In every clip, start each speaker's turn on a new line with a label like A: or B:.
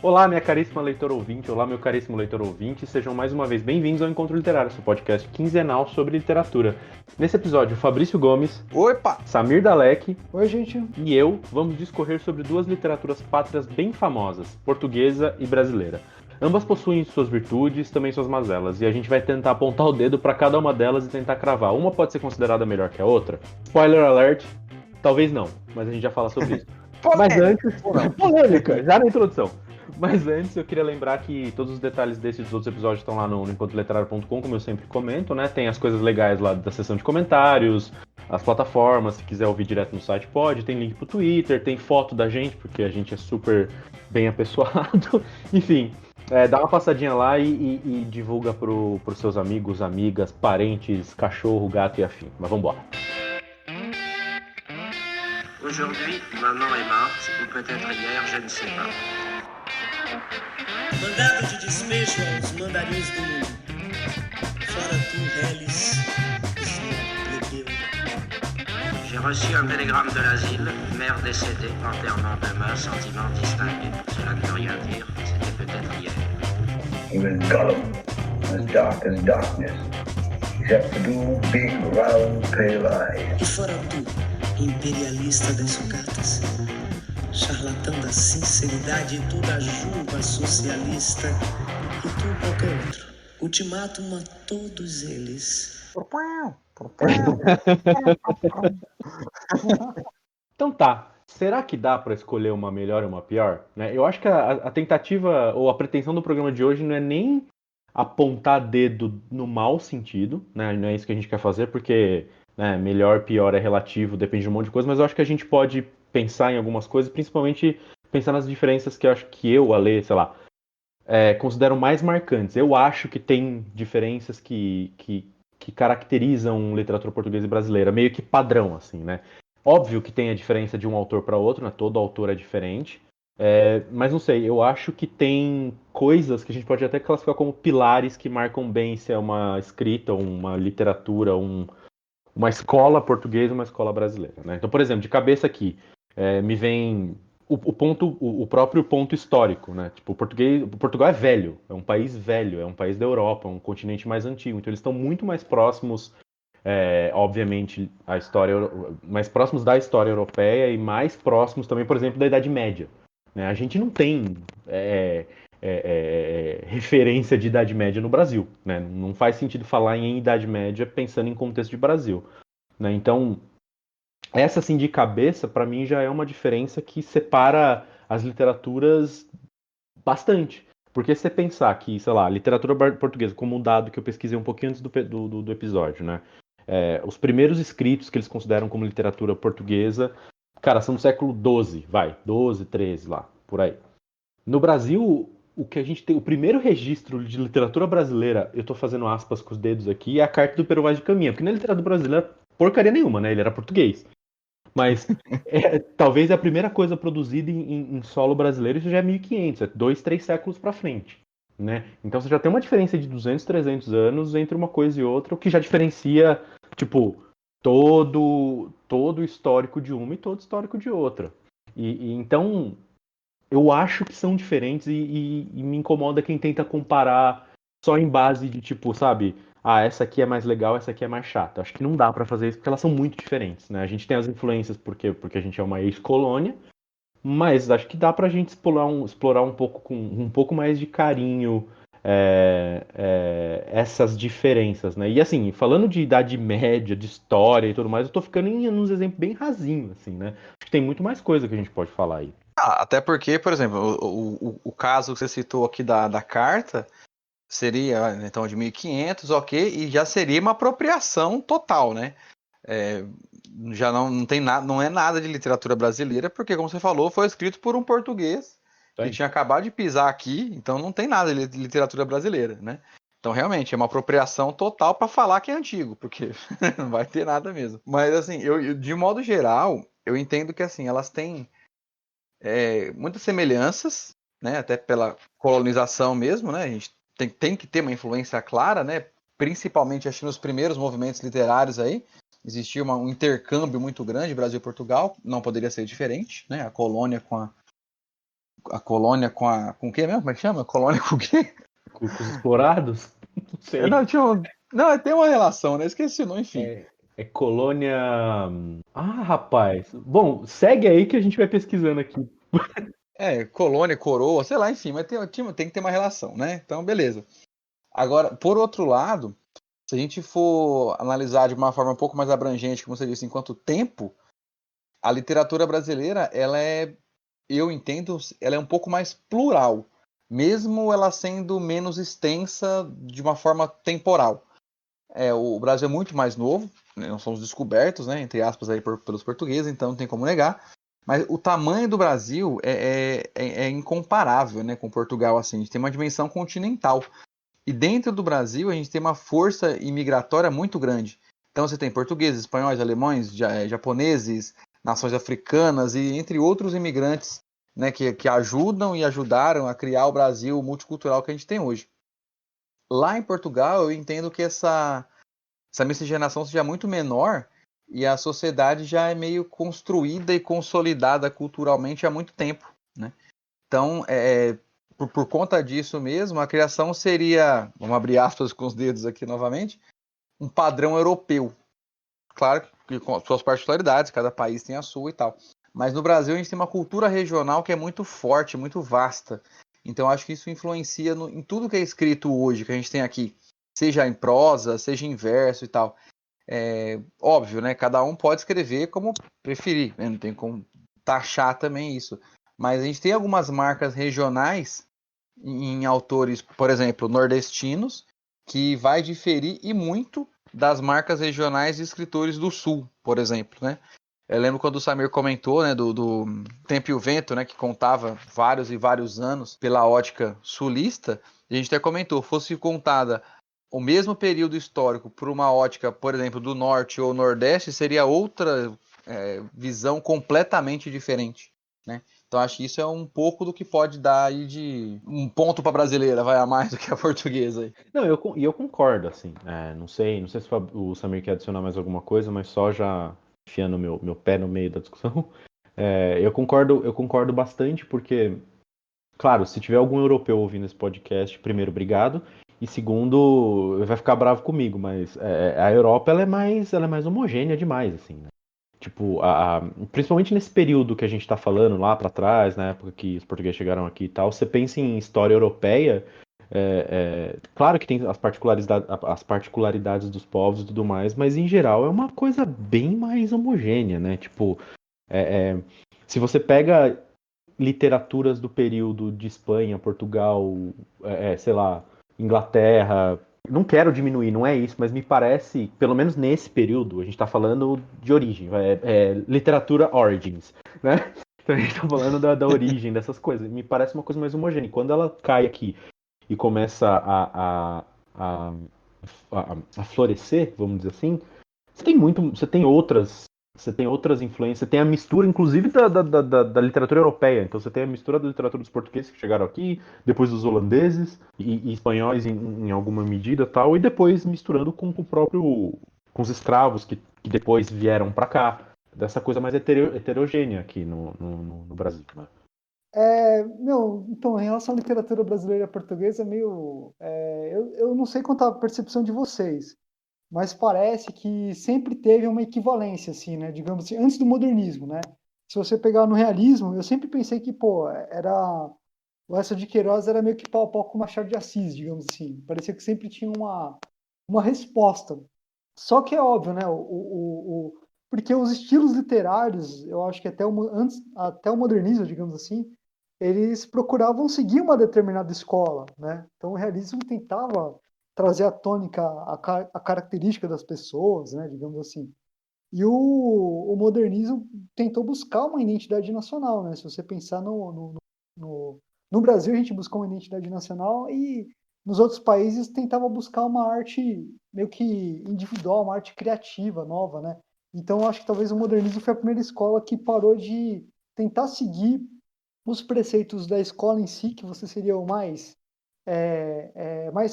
A: Olá, minha caríssima leitora ouvinte, olá, meu caríssimo leitor ouvinte, sejam mais uma vez bem-vindos ao Encontro Literário, seu podcast quinzenal sobre literatura. Nesse episódio, Fabrício Gomes,
B: Opa!
A: Samir Dalek
C: Oi, gente.
A: e eu vamos discorrer sobre duas literaturas pátrias bem famosas, portuguesa e brasileira. Ambas possuem suas virtudes, também suas mazelas, e a gente vai tentar apontar o dedo para cada uma delas e tentar cravar. Uma pode ser considerada melhor que a outra. Spoiler alert, talvez não, mas a gente já fala sobre isso. Mas antes, polêmica, já na introdução. Mas antes eu queria lembrar que todos os detalhes desses outros episódios estão lá no encontroliterário.com, como eu sempre comento, né? Tem as coisas legais lá da seção de comentários, as plataformas, se quiser ouvir direto no site pode, tem link pro Twitter, tem foto da gente, porque a gente é super bem apessoado. Enfim, dá uma passadinha lá e divulga pros seus amigos, amigas, parentes, cachorro, gato e afim. Mas vambora.
D: Aujourd'hui, maman est morte, ou peut-être hier, je ne sais pas.
E: Mandado de despejo aos mandarins do mundo. Fora tu, reles, plebeu.
D: J'ai reçu un télégramme de l'asile, mère décédée, enterrement demain, sentiment distingué. Cela ne veut rien dire, c'était peut-être hier.
F: He was Gollum, as dark as darkness, except for two big, round, pale eyes.
E: E fora tu, imperialista das sucatas, charlatão da sinceridade e toda a juba socialista, e tu qualquer outro. Ultimátum a todos eles.
A: Então tá, será que dá pra escolher uma melhor e uma pior? Né? Eu acho que a tentativa ou a pretensão do programa de hoje não é nem apontar dedo no mau sentido, né? Não é isso que a gente quer fazer, porque né, melhor, pior é relativo, depende de um monte de coisa, mas eu acho que a gente pode pensar em algumas coisas, principalmente pensar nas diferenças que eu acho que eu, Ale, sei lá, considero mais marcantes. Eu acho que tem diferenças que caracterizam literatura portuguesa e brasileira, meio que padrão, assim, né? Óbvio que tem a diferença de um autor para outro, né? Todo autor é diferente. Mas não sei, eu acho que tem coisas que a gente pode até classificar como pilares que marcam bem se é uma escrita, uma literatura, uma escola portuguesa e uma escola brasileira, né? Então, por exemplo, de cabeça aqui, me vem o próprio ponto histórico, né? Tipo, Portugal é velho, é um país velho, é um país da Europa, é um continente mais antigo, então eles estão muito mais próximos, obviamente, mais próximos da história europeia e mais próximos também, por exemplo, da Idade Média. Né? A gente não tem referência de Idade Média no Brasil, né? Não faz sentido falar em Idade Média pensando em contexto de Brasil, né? Então, essa assim de cabeça, para mim, já é uma diferença que separa as literaturas bastante. Porque se você pensar que, sei lá, literatura portuguesa, como um dado que eu pesquisei um pouquinho antes do episódio, né? Os primeiros escritos que eles consideram como literatura portuguesa, cara, são do século XII, vai, 12, 13 lá, por aí. No Brasil, o que a gente tem, o primeiro registro de literatura brasileira, eu tô fazendo aspas com os dedos aqui, é a Carta do Pero Vaz de Caminha, porque na literatura brasileira, porcaria nenhuma, né? Ele era português. Mas talvez a primeira coisa produzida em solo brasileiro, isso já é 1500, 2, 3 séculos para frente. Né? Então você já tem uma diferença de 200, 300 anos entre uma coisa e outra, o que já diferencia, tipo, todo o histórico de uma e todo o histórico de outra. Então, eu acho que são diferentes e me incomoda quem tenta comparar só em base de, tipo, sabe, essa aqui é mais legal, essa aqui é mais chata. Acho que não dá pra fazer isso porque elas são muito diferentes, né? A gente tem as influências porque a gente é uma ex-colônia, mas acho que dá pra gente explorar um pouco com um pouco mais de carinho essas diferenças, né? E assim, falando de Idade Média, de história e tudo mais, eu tô ficando em uns exemplos bem rasinhos, assim, né? Acho que tem muito mais coisa que a gente pode falar aí.
B: Até porque, por exemplo, o caso que você citou aqui da carta seria, então, de 1500, ok, e já seria uma apropriação total, né? Já não tem nada, não é nada de literatura brasileira, porque, como você falou, foi escrito por um português que tinha acabado de pisar aqui, então não tem nada de literatura brasileira, né? Então, realmente, é uma apropriação total para falar que é antigo, porque não vai ter nada mesmo. Mas, assim, de modo geral, eu entendo que, assim, elas têm muitas semelhanças, né? Até pela colonização mesmo, né? A gente tem que ter uma influência clara, né? Principalmente, acho que nos primeiros movimentos literários aí, existia um intercâmbio muito grande, Brasil e Portugal, não poderia ser diferente, né? A colônia com a colônia com o quê mesmo? Como é que chama? Colônia com o quê?
A: Com os explorados? Não sei.
B: Não, tem uma relação, né? Esqueci o nome, enfim.
A: É colônia. Ah, rapaz. Bom, segue aí que a gente vai pesquisando aqui.
B: Colônia, coroa, sei lá, enfim, mas tem que ter uma relação, né? Então, beleza. Agora, por outro lado, se a gente for analisar de uma forma um pouco mais abrangente, como você disse, enquanto tempo, a literatura brasileira, eu entendo, ela é um pouco mais plural, mesmo ela sendo menos extensa de uma forma temporal. O Brasil é muito mais novo, né? Nós somos descobertos, né, entre aspas, aí, pelos portugueses, então não tem como negar. Mas o tamanho do Brasil é incomparável, né, com Portugal. Assim. A gente tem uma dimensão continental. E dentro do Brasil, a gente tem uma força imigratória muito grande. Então você tem portugueses, espanhóis, alemães, japoneses, nações africanas e entre outros imigrantes, né, que ajudam e ajudaram a criar o Brasil multicultural que a gente tem hoje. Lá em Portugal, eu entendo que essa miscigenação seja muito menor e a sociedade já é meio construída e consolidada culturalmente há muito tempo, né? Então, por conta disso mesmo, a criação seria, vamos abrir aspas com os dedos aqui novamente, um padrão europeu. Claro que com suas particularidades, cada país tem a sua e tal. Mas no Brasil a gente tem uma cultura regional que é muito forte, muito vasta. Então acho que isso influencia em tudo que é escrito hoje, que a gente tem aqui. Seja em prosa, seja em verso e tal. Óbvio, né? Cada um pode escrever como preferir, né? Não tem como taxar também isso. Mas a gente tem algumas marcas regionais em autores, por exemplo, nordestinos, que vai diferir e muito das marcas regionais de escritores do Sul, por exemplo, né? Eu lembro quando o Samir comentou, né, do Tempo e o Vento, né, que contava vários e vários anos pela ótica sulista, a gente até comentou, fosse contada o mesmo período histórico por uma ótica, por exemplo, do Norte ou Nordeste, seria outra visão completamente diferente, né? Então acho que isso é um pouco do que pode dar aí de um ponto para a brasileira, vai a mais do que a portuguesa aí.
A: Não, eu concordo, assim. Não sei se o Samir quer adicionar mais alguma coisa, mas só já enfiando meu pé no meio da discussão. Eu concordo bastante, porque, claro, se tiver algum europeu ouvindo esse podcast, primeiro, obrigado. E segundo, vai ficar bravo comigo, mas a Europa ela é mais homogênea demais, assim, né? Tipo, principalmente nesse período que a gente tá falando lá pra trás, na época que os portugueses chegaram aqui e tal, você pensa em história europeia, claro que tem as particularidades dos povos e tudo mais, mas em geral é uma coisa bem mais homogênea, né? Tipo, se você pega literaturas do período de Espanha, Portugal, sei lá, Inglaterra. Não quero diminuir, não é isso, mas me parece, pelo menos nesse período, a gente está falando de origem, literatura origins, né? Então a gente está falando da origem dessas coisas. Me parece uma coisa mais homogênea. Quando ela cai aqui e começa a florescer, vamos dizer assim, você tem outras influências, você tem a mistura, inclusive, da literatura europeia. Então você tem a mistura da literatura dos portugueses que chegaram aqui, depois dos holandeses e espanhóis em alguma medida tal, e depois misturando com com os escravos que depois vieram para cá. Dessa coisa mais heterogênea aqui no Brasil, né?
C: Então, em relação à literatura brasileira e portuguesa, eu não sei quanto à percepção de vocês, mas parece que sempre teve uma equivalência, assim, né? Digamos assim, antes do modernismo, né? Se você pegar no realismo, eu sempre pensei que, o Eça de Queiroz era meio que pau a pau com o Machado de Assis, digamos assim. Parecia que sempre tinha uma resposta. Só que é óbvio, né? Porque os estilos literários, eu acho que até o modernismo, digamos assim, eles procuravam seguir uma determinada escola, né? Então o realismo tentava trazer à tônica a característica das pessoas, né, digamos assim. E o modernismo tentou buscar uma identidade nacional, né? Se você pensar no Brasil, a gente buscou uma identidade nacional e nos outros países tentava buscar uma arte meio que individual, uma arte criativa, nova, né? Então, eu acho que talvez o modernismo foi a primeira escola que parou de tentar seguir os preceitos da escola em si, que você seria o mais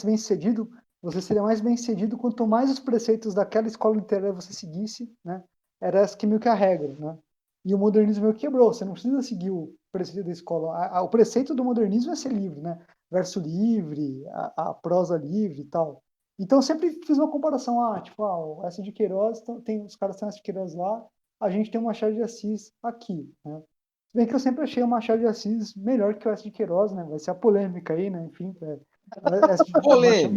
C: bem-sucedido, você seria mais bem-sucedido quanto mais os preceitos daquela escola literária você seguisse, né? Era essa que meio que a regra, né? E o modernismo meio que quebrou, você não precisa seguir preceito da escola. O preceito do modernismo é ser livre, né? Verso livre, a prosa livre e tal. Então, eu sempre fiz uma comparação. O Eça de Queiroz, os caras têm Eça de Queiroz lá, a gente tem o Machado de Assis aqui, né? Se bem que eu sempre achei o Machado de Assis melhor que o Eça de Queiroz, né? Vai ser a polêmica aí, né? Enfim,
B: Polêmica.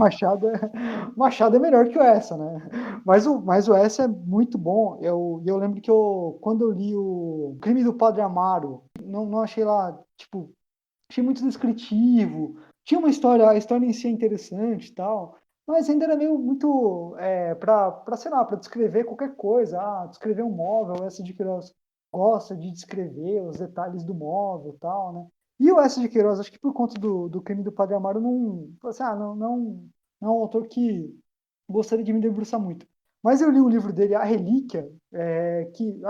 C: Machado é melhor que o Eça, né? Mas o Eça é muito bom. Eu lembro que quando eu li o Crime do Padre Amaro, não achei lá, tipo, achei muito descritivo. Tinha uma história, a história em si é interessante e tal, mas ainda era meio muito sei lá, para descrever qualquer coisa. Descrever um móvel, essa de Queiroz gosta de descrever os detalhes do móvel e tal, né? E o Eça de Queiroz, acho que por conta do Crime do Padre Amaro, não é um autor que gostaria de me debruçar muito. Mas eu li o livro dele, A Relíquia, que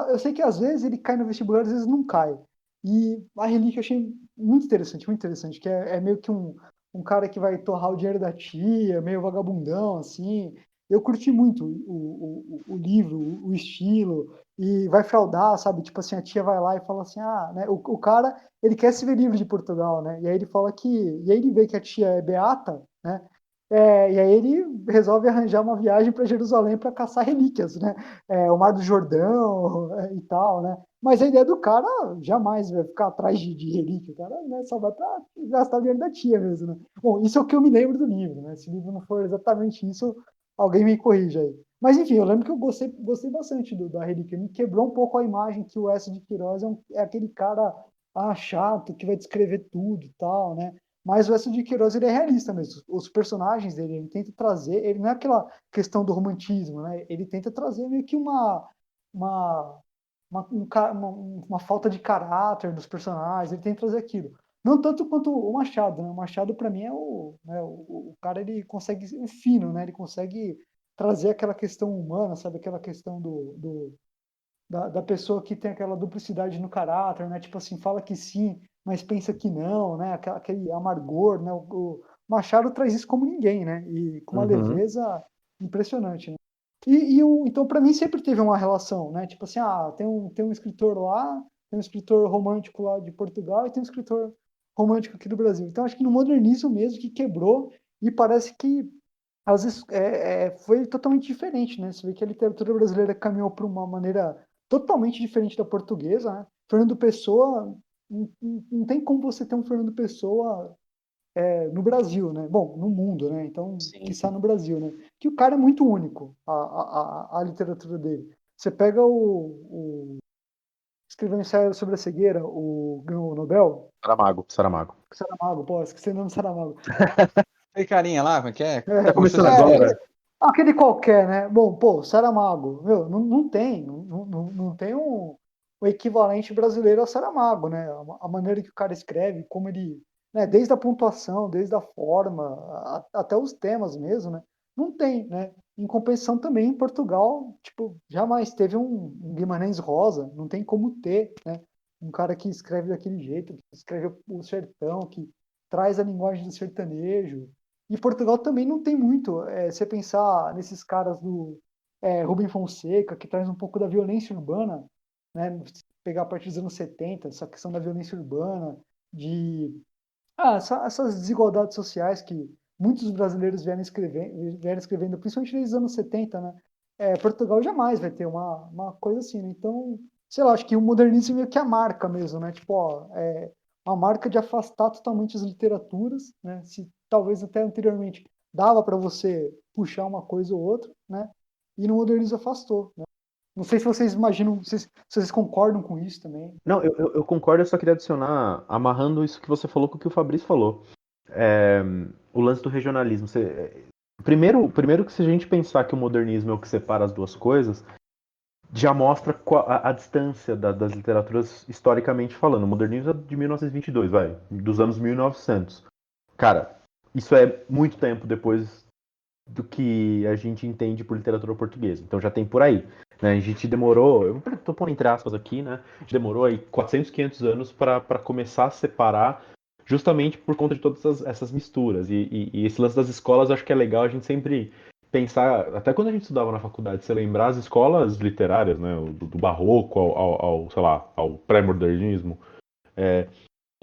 C: eu sei que às vezes ele cai no vestibular, às vezes não cai. E A Relíquia eu achei muito interessante, que é meio que um cara que vai torrar o dinheiro da tia, meio vagabundão, assim. Eu curti muito o livro, o estilo, e vai fraudar, sabe? Tipo assim, a tia vai lá e fala assim, né? O cara, ele quer se ver livre de Portugal, né? E aí ele fala e aí ele vê que a tia é beata, né? E aí ele resolve arranjar uma viagem para Jerusalém para caçar relíquias, né? O Mar do Jordão e tal, né? Mas a ideia do cara jamais vai ficar atrás de relíquia, o cara, né, só vai para gastar o dinheiro da tia mesmo, né? Bom, isso é o que eu me lembro do livro, né? Se o livro não for exatamente isso, alguém me corrija aí. Mas enfim, eu lembro que eu gostei bastante da relíquia. Me quebrou um pouco a imagem que o Eça de Queiroz é aquele cara chato que vai descrever tudo e tal, né? Mas o Eça de Queiroz ele é realista mesmo. Os personagens dele, ele tenta trazer, ele não é aquela questão do romantismo, né? Ele tenta trazer meio que uma, uma falta de caráter dos personagens, ele tenta trazer aquilo. Não tanto quanto o Machado, né? O Machado, para mim, o cara, ele consegue ser fino, né? Ele consegue trazer aquela questão humana, sabe? Aquela questão da pessoa que tem aquela duplicidade no caráter, né? Tipo assim, fala que sim, mas pensa que não, né? Aquele amargor, né? O Machado traz isso como ninguém, né? E com uma leveza impressionante, né? Então, para mim, sempre teve uma relação, né? Tipo assim, tem um escritor lá, tem um escritor romântico lá de Portugal e tem um escritor romântico aqui do Brasil. Então, acho que no modernismo mesmo que quebrou e parece que às vezes foi totalmente diferente, né? Você vê que a literatura brasileira caminhou para uma maneira totalmente diferente da portuguesa, né? Fernando Pessoa, não tem como você ter um Fernando Pessoa no Brasil, né? Bom, no mundo, né? Então, quiçá no Brasil, né? Que o cara é muito único, a literatura dele. Você pega escreveu um ensaio sobre a cegueira, ganhou o Nobel.
A: Saramago.
C: Saramago, pô, esqueci o nome do Saramago.
B: Aquele carinha lá, como é que é?
A: Tá começando agora.
C: Aquele qualquer, né? Bom, pô, Saramago, meu, não tem um equivalente brasileiro ao Saramago, né? A maneira que o cara escreve, como ele, né? Desde a pontuação, desde a forma, até os temas mesmo, né? Não tem, né? Em compensação também em Portugal, tipo, jamais teve um Guimarães Rosa, não tem como ter, né? Um cara que escreve daquele jeito, que escreve o sertão, que traz a linguagem do sertanejo. E Portugal também não tem muito. Você pensar nesses caras do Rubem Fonseca, que traz um pouco da violência urbana, né? Pegar a partir dos anos 70, essa questão da violência urbana, essas desigualdades sociais que muitos brasileiros vieram escrevendo, principalmente desde os anos 70, né? Portugal jamais vai ter uma coisa assim, né? Então, sei lá, acho que o modernismo é meio que a marca mesmo, né? Tipo, a marca de afastar totalmente as literaturas, né? Se talvez até anteriormente dava para você puxar uma coisa ou outra, né? E no modernismo afastou, né? Não sei se vocês imaginam, se vocês concordam com isso também.
A: Não, eu concordo, eu só queria adicionar, amarrando isso que você falou com o que o Fabrício falou. O lance do regionalismo. Primeiro que se a gente pensar que o modernismo é o que separa as duas coisas, já mostra a distância das literaturas historicamente falando. O modernismo é de 1922, dos anos 1900. Cara, isso é muito tempo depois do que a gente entende por literatura portuguesa. Então já tem por aí. Né? A gente demorou, eu tô pondo entre aspas aqui, né? A gente demorou aí 400, 500 anos para começar a separar, justamente por conta de todas essas misturas. E esse lance das escolas, eu acho que é legal a gente sempre pensar, até quando a gente estudava na faculdade, você lembrar as escolas literárias, né? Do barroco sei lá, ao pré-modernismo,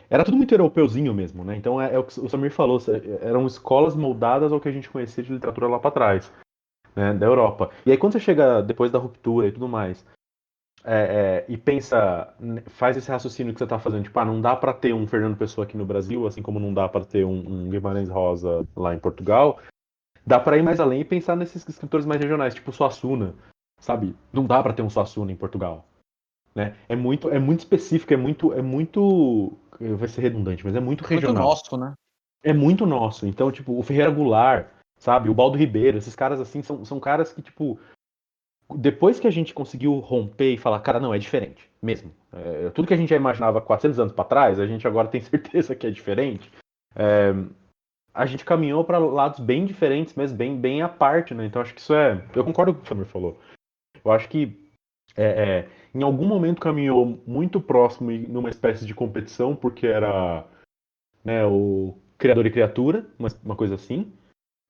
A: Era tudo muito europeuzinho mesmo, né? Então é o que o Samir falou, eram escolas moldadas ao que a gente conhecia de literatura lá pra trás, né? Da Europa. E aí quando você chega depois da ruptura e tudo mais, e pensa, faz esse raciocínio que você tá fazendo, tipo, não dá pra ter um Fernando Pessoa aqui no Brasil, assim como não dá pra ter um Guimarães Rosa lá em Portugal, dá pra ir mais além e pensar nesses escritores mais regionais, tipo Suassuna, sabe? Não dá pra ter um Suassuna em Portugal, né? É muito específico, vai ser redundante, mas é muito
B: Muito
A: regional.
B: nosso, né?
A: É muito nosso. Então, tipo, o Ferreira Goulart, sabe? O Baldo Ribeiro, esses caras assim são caras que, tipo, depois que a gente conseguiu romper e falar, cara, não, é diferente, mesmo. Tudo que a gente já imaginava 400 anos pra trás, a gente agora tem certeza que é diferente. A gente caminhou pra lados bem diferentes, mas bem à parte, né? Então acho que isso é. Eu concordo com o que o Samir falou. Eu acho que em algum momento caminhou muito próximo e numa espécie de competição, porque era, né, o criador e criatura, uma coisa assim,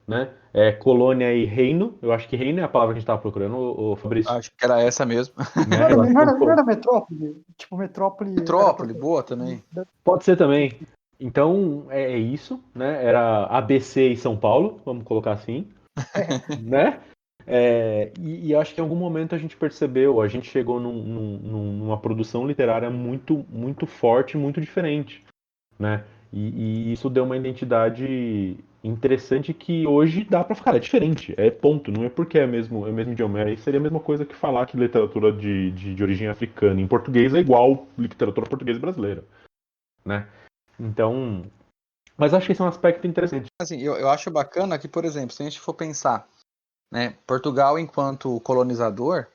A: né? Colônia e reino. Eu acho que reino é a palavra que a gente estava procurando, o Fabrício.
B: Acho que era essa mesmo.
C: Não
A: Né?
C: era,
A: Eu acho
C: não
A: que
C: era, não era metrópole? Tipo, metrópole.
B: Metrópole, boa também.
A: pode ser também. Então é isso, né? Era ABC e São Paulo, vamos colocar assim, né? E acho que em algum momento a gente percebeu, a gente chegou numa produção literária muito, muito forte, muito diferente, né? E isso deu uma identidade interessante que hoje dá pra ficar, é diferente, é ponto, não é porque é o mesmo idioma, aí seria a mesma coisa que falar que literatura de origem africana em português é igual literatura portuguesa brasileira, né? Então, mas acho que esse é um aspecto interessante.
B: Assim, eu acho bacana que, por exemplo, se a gente for pensar, né, Portugal enquanto colonizador,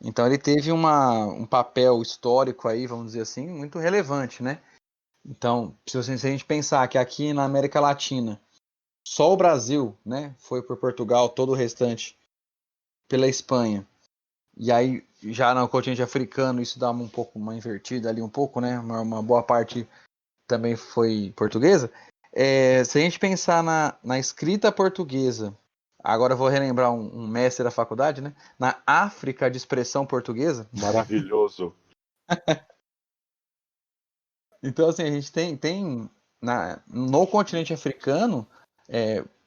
B: então ele teve um papel histórico aí, vamos dizer assim, muito relevante, né? Então, se a gente pensar que aqui na América Latina, só o Brasil, né, foi por Portugal, todo o restante pela Espanha. E aí, já no continente africano, isso dá um pouco uma invertida ali um pouco, né? Uma boa parte também foi portuguesa. Se a gente pensar na escrita portuguesa, agora eu vou relembrar um mestre da faculdade, né? Na África de expressão portuguesa.
A: Maravilhoso.
B: Então, assim, a gente tem no continente africano,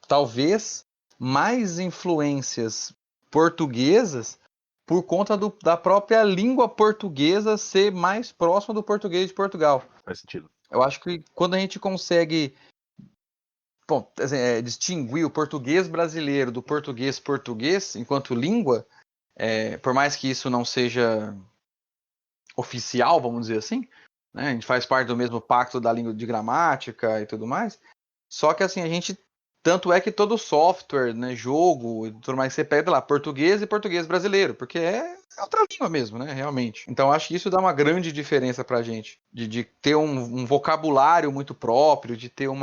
B: talvez mais influências portuguesas por conta da própria língua portuguesa ser mais próxima do português de Portugal.
A: Faz sentido.
B: Eu acho que quando a gente consegue distinguir o português brasileiro do português português enquanto língua, por mais que isso não seja oficial, vamos dizer assim, né? A gente faz parte do mesmo pacto da língua de gramática e tudo mais. Só que assim, a gente. Tanto é que todo software, né, jogo e tudo mais, você pega lá português e português brasileiro, porque é outra língua mesmo, né, realmente. Então acho que isso dá uma grande diferença pra gente, de ter um vocabulário muito próprio, de ter um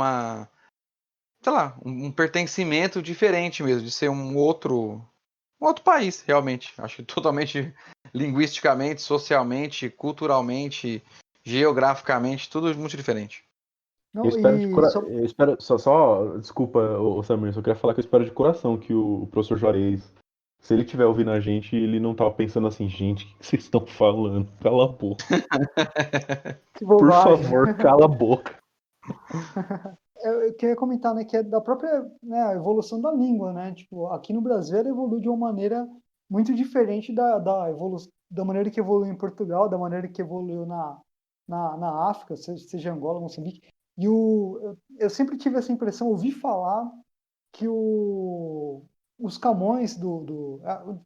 B: pertencimento diferente mesmo, de ser um outro país, realmente. Acho que totalmente linguisticamente, socialmente, culturalmente, geograficamente, tudo muito diferente.
A: Eu
C: Não,
A: espero de
C: e
A: coração. Eu espero. Desculpa, Samir, eu só queria falar que eu espero de coração que o professor Juarez, se ele estiver ouvindo a gente, ele não tava pensando assim, gente, o que vocês estão falando? Cala a boca.
C: que
A: Por
C: bobagem.
A: favor, cala a boca.
C: Eu queria comentar, né, que é da própria, né, a evolução da língua, né? Tipo, aqui no Brasil ela evolui de uma maneira muito diferente da maneira que evoluiu em Portugal, da maneira que evoluiu na África, seja Angola, Moçambique. E eu sempre tive essa impressão, ouvi falar que os Camões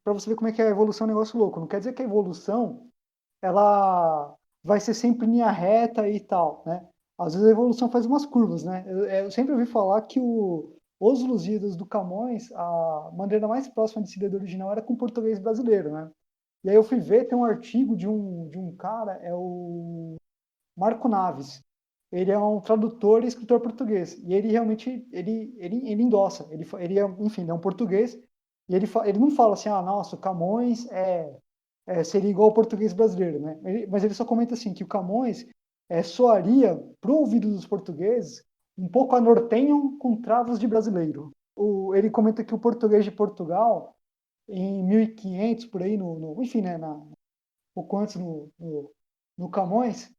C: para você ver como é que é a evolução é um negócio louco. Não quer dizer que a evolução ela vai ser sempre linha reta e tal, né? Às vezes a evolução faz umas curvas, né? Eu sempre ouvi falar que os Lusíadas do Camões, a maneira mais próxima de se ler do original era com o português brasileiro, né? E aí eu fui ver, tem um artigo de um cara, é o Marco Naves. Ele é um tradutor e escritor português. E ele realmente, ele endossa. Ele é, enfim, ele é um português. E ele não fala assim, nossa, o Camões seria igual ao português brasileiro, né? Mas ele só comenta assim, que o Camões soaria, para o ouvido dos portugueses, um pouco a nortenham com travos de brasileiro. Ele comenta que o português de Portugal, em 1500, por aí, enfim, né, pouco antes no Camões,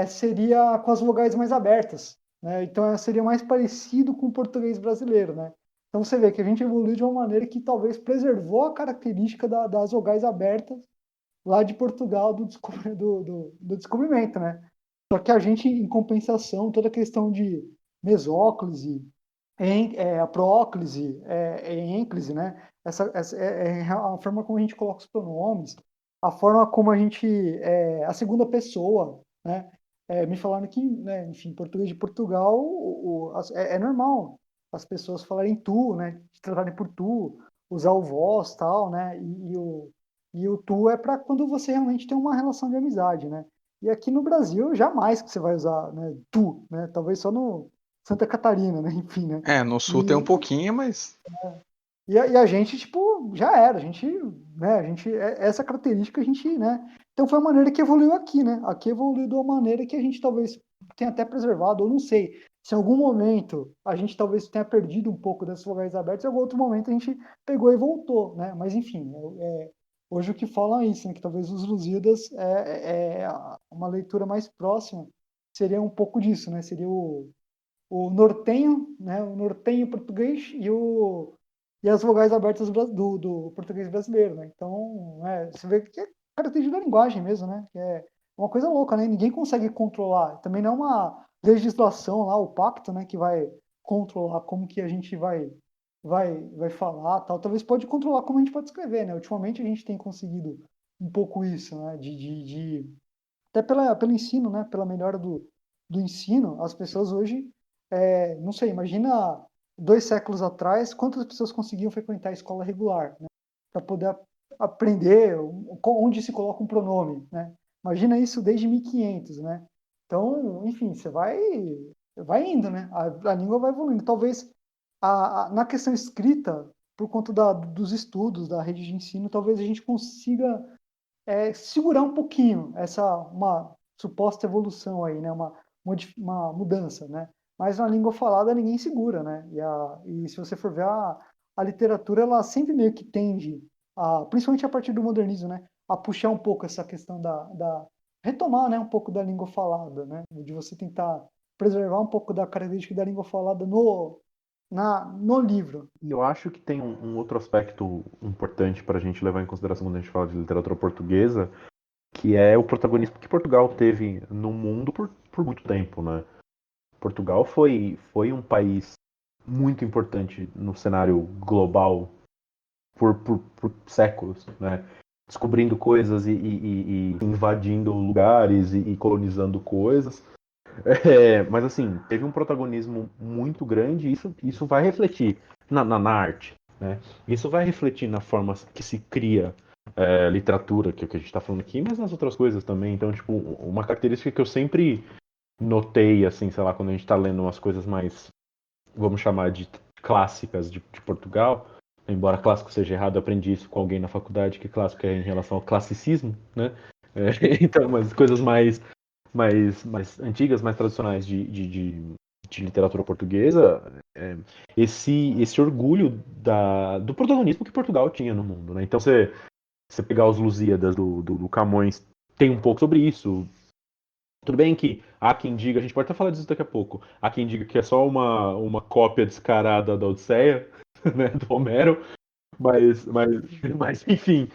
C: seria com as vogais mais abertas, né? Então seria mais parecido com o português brasileiro, né? Então você vê que a gente evoluiu de uma maneira que talvez preservou a característica das vogais abertas lá de Portugal do descobrimento, né? Só que a gente, em compensação, toda a questão de mesóclise, a próclise, ênclise, né? Essa a forma como a gente coloca os pronomes, a forma como a gente, a segunda pessoa, né? Me falaram que, né, enfim, português de Portugal é normal as pessoas falarem tu, né? Se tratarem por tu, usar o vós, tal, né? E o tu é para quando você realmente tem uma relação de amizade, né? E aqui no Brasil, jamais que você vai usar, né, tu, né? Talvez só no Santa Catarina, né? Enfim, né?
B: No sul tem um
C: E,
B: pouquinho, mas.
C: e a gente, tipo, já era. Essa característica a gente, né? Então foi a maneira que evoluiu aqui, né? Aqui evoluiu de uma maneira que a gente talvez tenha até preservado, ou não sei. Se em algum momento a gente talvez tenha perdido um pouco dessas vogais abertas, em algum outro momento a gente pegou e voltou, né? Mas enfim, hoje o que falam é isso, né? Que talvez os Lusíadas uma leitura mais próxima seria um pouco disso, né? Seria o nortenho, né? O nortenho português e as vogais abertas do português brasileiro, né? Então, você vê que é característica da linguagem mesmo, né? Que é uma coisa louca, né? Ninguém consegue controlar. Também não é uma legislação lá, o pacto, né? Que vai controlar como que a gente vai falar, tal. Talvez pode controlar como a gente pode escrever, né? Ultimamente a gente tem conseguido um pouco isso, né? Até pelo ensino, né? Pela melhora do ensino, as pessoas hoje, não sei, imagina 2 séculos atrás, quantas pessoas conseguiam frequentar a escola regular, né? Para poder aprender onde se coloca um pronome, né? Imagina isso desde 1500, né? Então, enfim, você vai indo, né? A língua vai evoluindo. Talvez na questão escrita, por conta dos estudos, da rede de ensino, talvez a gente consiga segurar um pouquinho uma suposta evolução aí, né? Uma mudança, né? Mas na língua falada ninguém segura, né? E se você for ver a literatura, ela sempre meio que tende, principalmente a partir do modernismo, né? A puxar um pouco essa questão retomar, né? Um pouco da língua falada, né? De você tentar preservar um pouco da característica da língua falada no livro.
A: E eu acho que tem um outro aspecto importante para a gente levar em consideração quando a gente fala de literatura portuguesa, que é o protagonismo que Portugal teve no mundo por muito tempo, né? Portugal foi um país muito importante no cenário global por séculos, né? Descobrindo coisas e invadindo lugares e colonizando coisas. Mas assim, teve um protagonismo muito grande e isso vai refletir na arte, né? Isso vai refletir na forma que se cria literatura, que é o que a gente está falando aqui, mas nas outras coisas também. Então, tipo, uma característica que eu sempre notei, assim, sei lá, quando a gente está lendo umas coisas mais, vamos chamar de clássicas de Portugal, embora clássico seja errado, eu aprendi isso com alguém na faculdade, que clássico é em relação ao classicismo, né? Então, umas coisas mais antigas, mais tradicionais de literatura portuguesa, esse orgulho do protagonismo que Portugal tinha no mundo, né? Então, você pegar os Lusíadas do Camões, tem um pouco sobre isso. Tudo bem que há quem diga, a gente pode até falar disso daqui a pouco, há quem diga que é só uma cópia descarada da Odisseia, né, do Homero, mas enfim.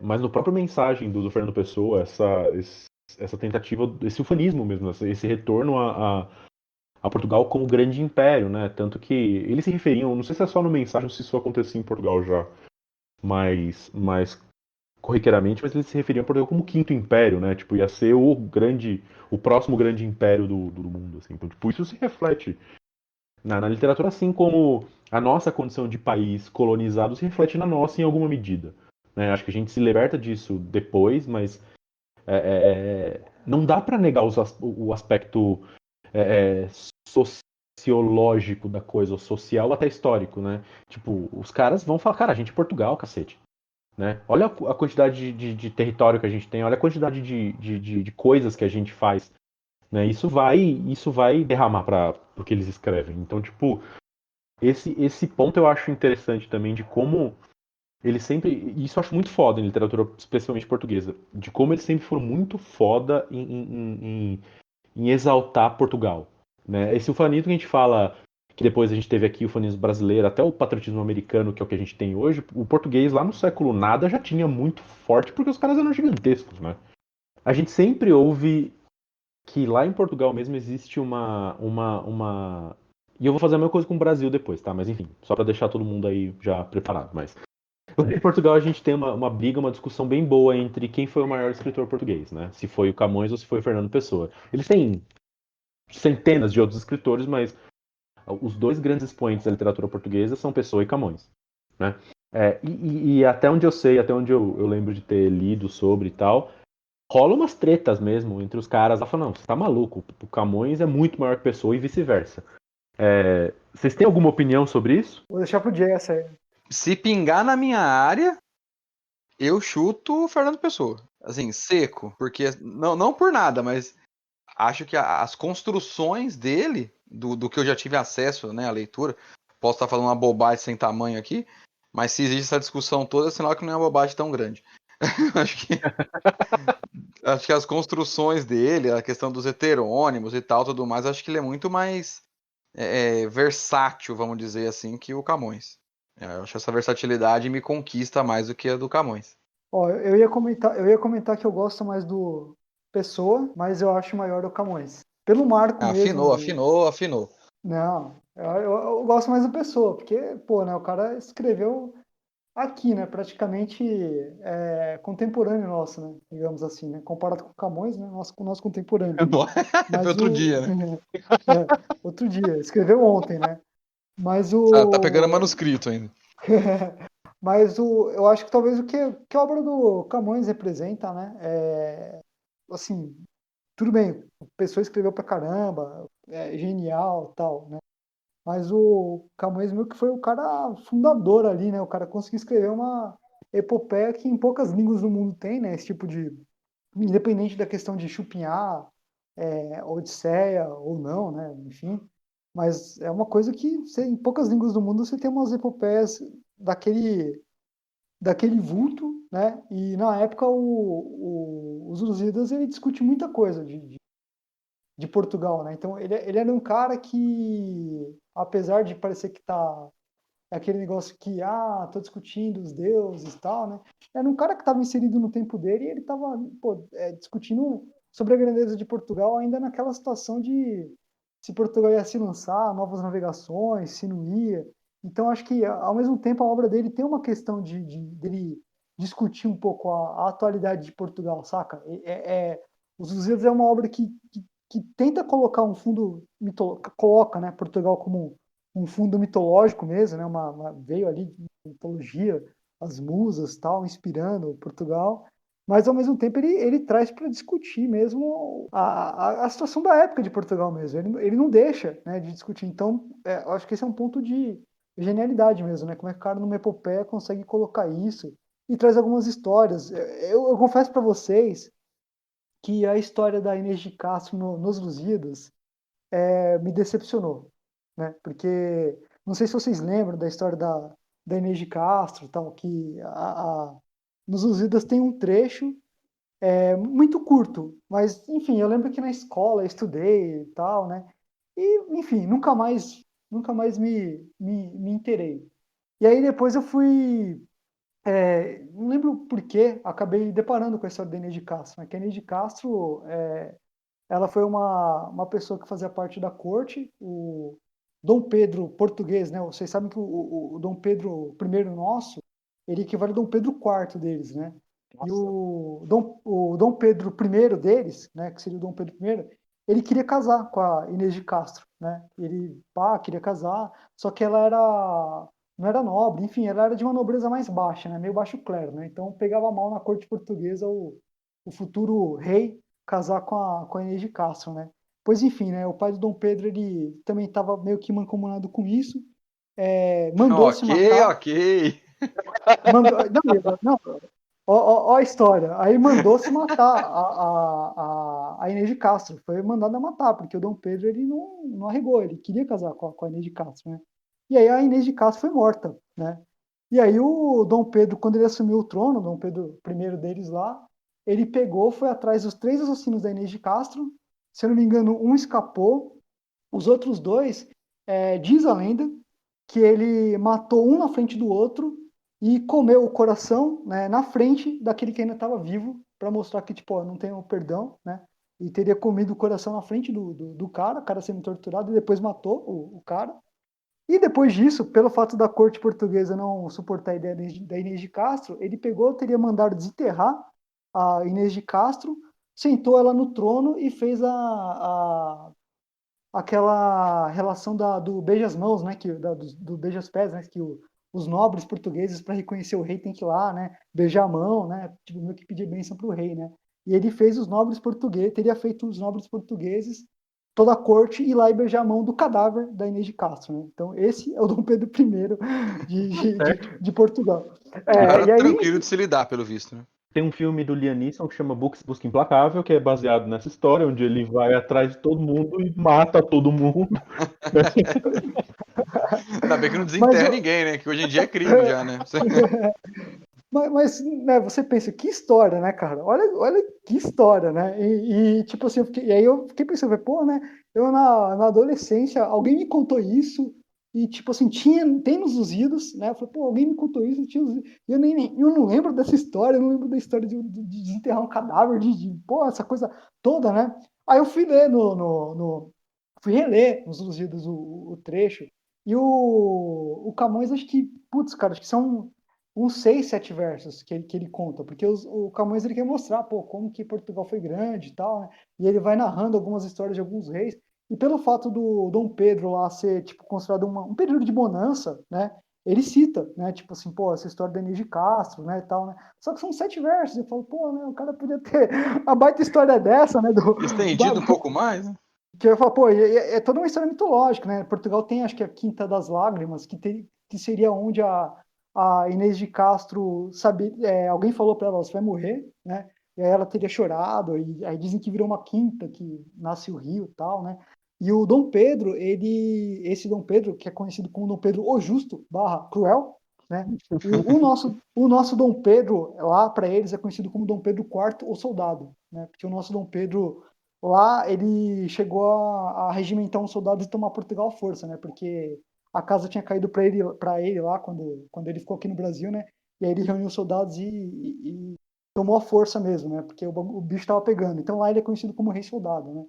A: Mas no próprio mensagem do Fernando Pessoa, essa tentativa, esse ufanismo mesmo, esse retorno a Portugal como grande império, né? Tanto que eles se referiam, não sei se é só no mensagem ou se isso acontecia em Portugal já, mas corriqueiramente, mas eles se referiam a Portugal como quinto império, né? Tipo, ia ser o próximo grande império do mundo, assim. Então, tipo, isso se reflete na literatura, assim como a nossa condição de país colonizado se reflete na nossa em alguma medida, né? Acho que a gente se liberta disso depois, mas não dá para negar o aspecto sociológico da coisa, o social até histórico, né? Tipo, os caras vão falar, cara, a gente é Portugal, cacete. Né? Olha a quantidade de território que a gente tem, olha a quantidade de coisas que a gente faz. Né? Isso vai derramar para o que eles escrevem. Então, tipo, esse ponto eu acho interessante também de como eles sempre, e isso eu acho muito foda em literatura, especialmente portuguesa, de como eles sempre foram muito foda em exaltar Portugal, né? Esse ufanismo que a gente fala, que depois a gente teve aqui o ufanismo brasileiro, até o patriotismo americano, que é o que a gente tem hoje, o português lá no século nada já tinha muito forte, porque os caras eram gigantescos, né? A gente sempre ouve que lá em Portugal mesmo existe uma... E eu vou fazer a mesma coisa com o Brasil depois, tá? Mas enfim, só pra deixar todo mundo aí já preparado, mas... Em Portugal a gente tem uma briga, uma discussão bem boa entre quem foi o maior escritor português, né? Se foi o Camões ou se foi o Fernando Pessoa. Eles têm centenas de outros escritores, mas os dois grandes expoentes da literatura portuguesa são Pessoa e Camões, né? E até onde eu sei, até onde eu lembro de ter lido sobre e tal, rola umas tretas mesmo entre os caras. Lá falando, não, você tá maluco, o Camões é muito maior que Pessoa e vice-versa. Vocês têm alguma opinião sobre isso?
C: Vou deixar pro Jay essa aí.
B: Se pingar na minha área, eu chuto o Fernando Pessoa. Assim, seco. Porque, não por nada, mas acho que as construções dele, do que eu já tive acesso, né, à leitura, posso estar falando uma bobagem sem tamanho aqui, mas se existe essa discussão toda, é sinal que não é uma bobagem tão grande. acho que as construções dele, a questão dos heterônimos e tal, tudo mais, acho que ele é muito mais versátil, vamos dizer assim, que o Camões. Eu acho essa versatilidade me conquista mais do que a do Camões.
C: Ó, eu ia comentar que eu gosto mais do Pessoa, mas eu acho maior o Camões. Pelo marco mesmo.
B: Afinou.
C: Não, eu gosto mais do Pessoa, porque, pô, né, o cara escreveu aqui, né, praticamente contemporâneo nosso, né, digamos assim, né, comparado com o Camões, né, nosso contemporâneo. Mas
B: Outro dia, né?
C: Outro dia, escreveu ontem, né, mas
B: Tá pegando manuscrito ainda.
C: Mas eu acho que talvez o que a obra do Camões representa, né, assim, tudo bem, a pessoa escreveu pra caramba, é genial, tal, né, mas o Camões meio que foi o cara fundador ali, né? O cara conseguiu escrever uma epopeia que em poucas línguas do mundo tem, né? Esse tipo de... Independente da questão de chupinhar, Odisseia ou não, né? Enfim. Mas é uma coisa que em poucas línguas do mundo você tem umas epopeias daquele vulto, né? E na época os Lusíadas ele discute muita coisa de Portugal, né? Então ele era um cara que, apesar de parecer que tá aquele negócio que tô discutindo os deuses e tal, né? Era um cara que estava inserido no tempo dele e ele estava discutindo sobre a grandeza de Portugal ainda naquela situação de se Portugal ia se lançar, novas navegações, se não ia. Então acho que ao mesmo tempo a obra dele tem uma questão dele discutir um pouco a atualidade de Portugal, saca? Os Lusíadas é uma obra que tenta colocar um fundo coloca, né, Portugal como um fundo mitológico mesmo, né, veio ali de mitologia, as musas tal, inspirando Portugal, mas ao mesmo tempo ele traz para discutir mesmo a situação da época de Portugal mesmo. Ele não deixa, né, de discutir. Então, eu acho que esse é um ponto de genialidade mesmo, né? Como é que o cara numa epopeia consegue colocar isso e traz algumas histórias. Eu confesso para vocês que a história da Inês de Castro nos Lusíadas me decepcionou, né? Porque não sei se vocês lembram da história da Inês de Castro, tal, que nos Lusíadas tem um trecho muito curto, mas enfim, eu lembro que na escola eu estudei e tal, né? E enfim, nunca mais me inteirei. E aí depois eu fui não lembro por que acabei deparando com a história da Inês de Castro, né? Que a Inês de Castro ela foi uma pessoa que fazia parte da corte, o Dom Pedro português, né? Vocês sabem que o Dom Pedro I nosso, ele equivale ao Dom Pedro IV deles, né? E o Dom Pedro I deles, né? Que seria o Dom Pedro I, ele queria casar com a Inês de Castro, né? Ele queria casar, só que ela não era nobre, enfim, ela era de uma nobreza mais baixa, né? Meio baixo clero, né? Então pegava mal na corte portuguesa o futuro rei casar com a Inês de Castro, né? Pois enfim, né? O pai do Dom Pedro, ele também estava meio que mancomunado com isso, mandou se matar.
B: Ok.
C: Não, ó a história. Aí mandou se matar a Inês de Castro. Foi mandada matar, porque o Dom Pedro ele não arregou, ele queria casar com a Inês de Castro, né? E aí a Inês de Castro foi morta, né? E aí o Dom Pedro, quando ele assumiu o trono, Dom Pedro I deles lá, ele pegou, foi atrás dos 3 assassinos da Inês de Castro, se eu não me engano, um escapou, os outros 2, diz a lenda, que ele matou um na frente do outro e comeu o coração, né, na frente daquele que ainda estava vivo, para mostrar que, tipo, ó, não tem o perdão, né? E teria comido o coração na frente do cara, o cara sendo torturado, e depois matou o cara. E depois disso, pelo fato da corte portuguesa não suportar a ideia da Inês de Castro, ele pegou, teria mandado desenterrar a Inês de Castro, sentou ela no trono e fez aquela relação do beija-as-mãos, né, do beija-as-pés, né, que os nobres portugueses, para reconhecer o rei, tem que ir lá, né, beijar a mão, né, tipo, meio que pedir bênção para o rei, né. E ele fez os nobres portugueses, teria feito os nobres portugueses, toda a corte, ir lá e beijar a mão do cadáver da Inês de Castro, né. Então, esse é o Dom Pedro I de Portugal.
B: Cara
C: E aí,
B: tranquilo de se lidar, pelo visto, né?
A: Tem um filme do Liam Neeson que chama Busca Implacável, que é baseado nessa história, onde ele vai atrás de todo mundo e mata todo mundo.
B: Ainda bem que não
C: Mas
B: desenterra
C: eu-
B: ninguém, né? Que hoje em dia é crime já, né?
C: Mas né, você pensa, que história, né, cara? Olha que história, né? Tipo assim, e aí eu fiquei pensando, pô, né? Eu na adolescência, alguém me contou isso, e tipo assim, tem nos Lusíados, né? Eu falei, pô, alguém me contou isso, e eu não lembro dessa história, eu não lembro da história de desenterrar um cadáver, pô, essa coisa toda, né? Aí eu fui ler fui reler nos Lusíados o trecho, e o Camões, acho que, putz, cara, acho que são uns 6, 7 versos que ele conta, porque o Camões ele quer mostrar, pô, como que Portugal foi grande e tal, né? E ele vai narrando algumas histórias de alguns reis, e pelo fato do Dom Pedro lá ser, tipo, considerado um período de bonança, né? Ele cita, né? Tipo assim, pô, essa história da Inês de Castro, né, e tal, né? Só que são 7 versos, eu falo, pô, né, o cara podia ter uma baita história dessa, né,
B: Estendido um pouco mais, né?
C: que eu falo, pô, é toda uma história mitológica, né? Portugal tem, acho que a Quinta das Lágrimas, que seria onde a Inês de Castro sabe, alguém falou para ela, você vai morrer, né? E aí ela teria chorado, e aí dizem que virou uma quinta, que nasce o rio e tal, né? E o Dom Pedro, esse Dom Pedro, que é conhecido como Dom Pedro o Justo / Cruel, né? O nosso Dom Pedro, lá para eles, é conhecido como Dom Pedro IV, o Soldado, né? Porque o nosso Dom Pedro, lá, ele chegou a regimentar uns soldados e tomar Portugal à força, né? Porque a casa tinha caído para ele lá quando ele ficou aqui no Brasil, né? E aí ele reuniu os soldados e tomou a força mesmo, né? Porque o bicho estava pegando. Então lá ele é conhecido como Rei Soldado, né?